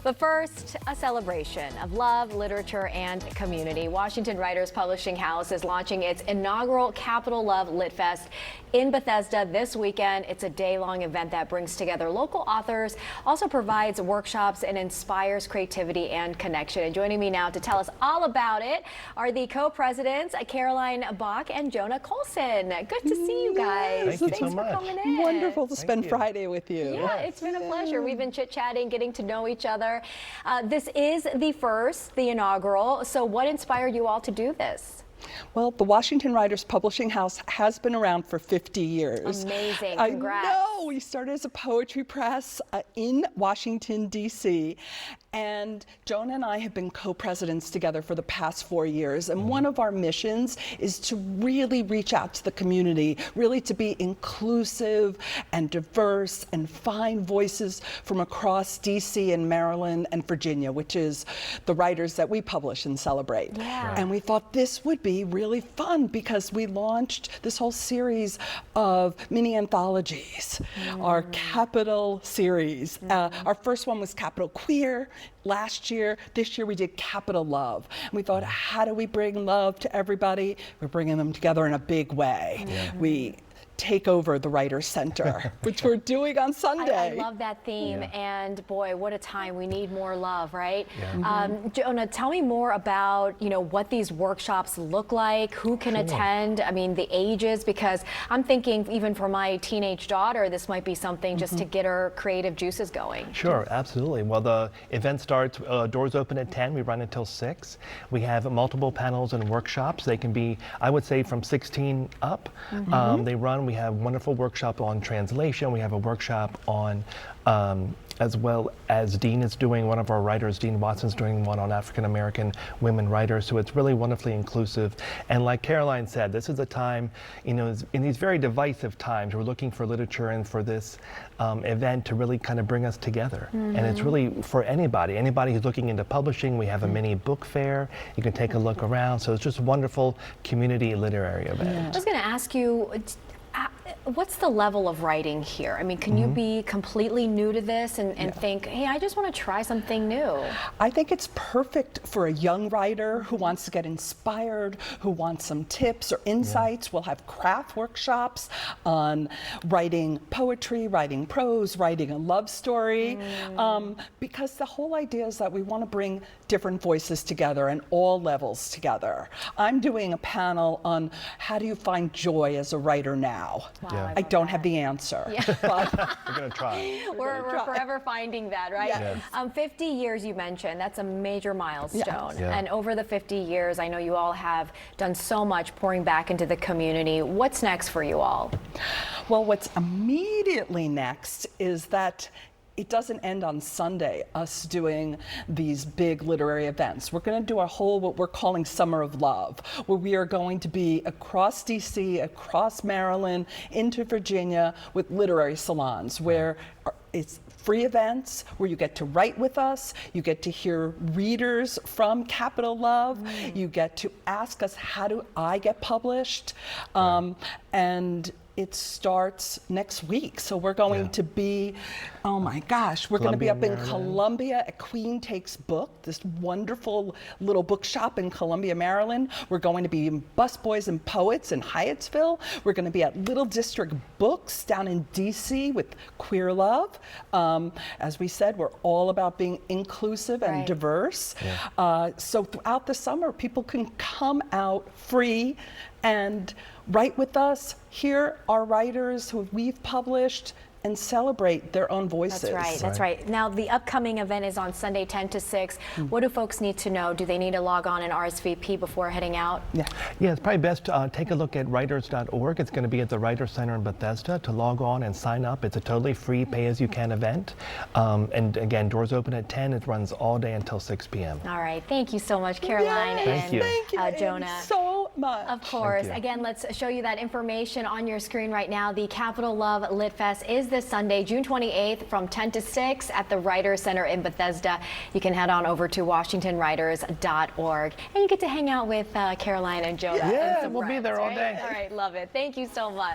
But first, a celebration of love, literature, and community. Washington Writers Publishing House is launching its inaugural Capital Love LitFest in Bethesda this weekend. It's a day-long event that brings together local authors, also provides workshops, and inspires creativity and connection. And joining me now to tell us all about it are the co-presidents, Caroline Bock and Jona Colson. Good to see you guys. Thanks for so much. coming in. Wonderful to spend Friday with you. Yeah, it's been a pleasure. We've been chit-chatting, getting to know each other. This is the inaugural. So what inspired you all to do this? Well, the Washington Writers Publishing House has been around for 50 years. Amazing. Congrats. I know. We started as a poetry press in Washington, D.C., and Jona and I have been co-presidents together for the past 4 years. And one of our missions is to really reach out to the community, really to be inclusive and diverse and find voices from across D.C. and Maryland and Virginia, which is the writers that we publish and celebrate. Yeah. And we thought this would be really fun because we launched this whole series of mini anthologies, our Capital series. Our first one was Capital Queer. Last year, this year we did Capital Love. And we thought, how do we bring love to everybody? We're bringing them together in a big way. We take over the Writers Center, which we're doing on Sunday. I love that theme, and boy, what a time. We need more love, right? Yeah. Jona, tell me more about, what these workshops look like, who can attend, I mean, the ages, because I'm thinking even for my teenage daughter, this might be something just to get her creative juices going. Sure, absolutely. Well, the event starts, doors open at 10, we run until 6. We have multiple panels and workshops. They can be, I would say, from 16 up. We have a wonderful workshop on translation. We have a workshop on, as well as Dean is doing, one of our writers, Dean Watson's doing one on African American women writers. So it's really wonderfully inclusive. And like Caroline said, this is a time, in these very divisive times, we're looking for literature and for this event to really kind of bring us together. And it's really for anybody who's looking into publishing. We have a mini book fair. You can take a look around. So it's just a wonderful community literary event. I was going to ask you, what's the level of writing here? I mean, can you be completely new to this and think, hey, I just want to try something new? I think it's perfect for a young writer who wants to get inspired, who wants some tips or insights. We'll have craft workshops on writing poetry, writing prose, writing a love story, because the whole idea is that we want to bring different voices together and all levels together. I'm doing a panel on how do you find joy as a writer now. Wow, I don't have the answer. But We're going to try. We're forever finding that, right? Yes. 50 years you mentioned, that's a major milestone. Yeah. And over the 50 years, I know you all have done so much pouring back into the community. What's next for you all? Well, what's immediately next is that it doesn't end on Sunday, us doing these big literary events. We're going to do a whole, what we're calling Summer of Love, where we are going to be across DC, across Maryland, into Virginia with literary salons, where it's free events where you get to write with us, you get to hear readers from Capital Love, you get to ask us, how do I get published? And it starts next week. So we're going to be, oh my gosh, we're going to be up in Columbia at Queen Takes Book, this wonderful little bookshop in Columbia, Maryland. We're going to be in Busboys and Poets in Hyattsville. We're going to be at Little District Books down in DC with Queer Love. As we said, we're all about being inclusive and diverse. So throughout the summer, people can come out free and write with us, hear our writers who we've published, and celebrate their own voices. That's right, that's right. Now, the upcoming event is on Sunday, 10 to 6. What do folks need to know? Do they need to log on and RSVP before heading out? Yeah, it's probably best to take a look at writers.org. It's going to be at the Writers Center in Bethesda to log on and sign up. It's a totally free pay-as-you-can event. And again, doors open at 10. It runs all day until 6 p.m. All right, thank you so much, Caroline and Jona. So much. Of course. Again, let's show you that information on your screen right now. The Capital Love LitFest is this Sunday, June 28th from 10 to 6 at the Writers Center in Bethesda. You can head on over to washingtonwriters.org and you get to hang out with Caroline and Jona. Yeah, and we'll be there all day. All right, love it. Thank you so much.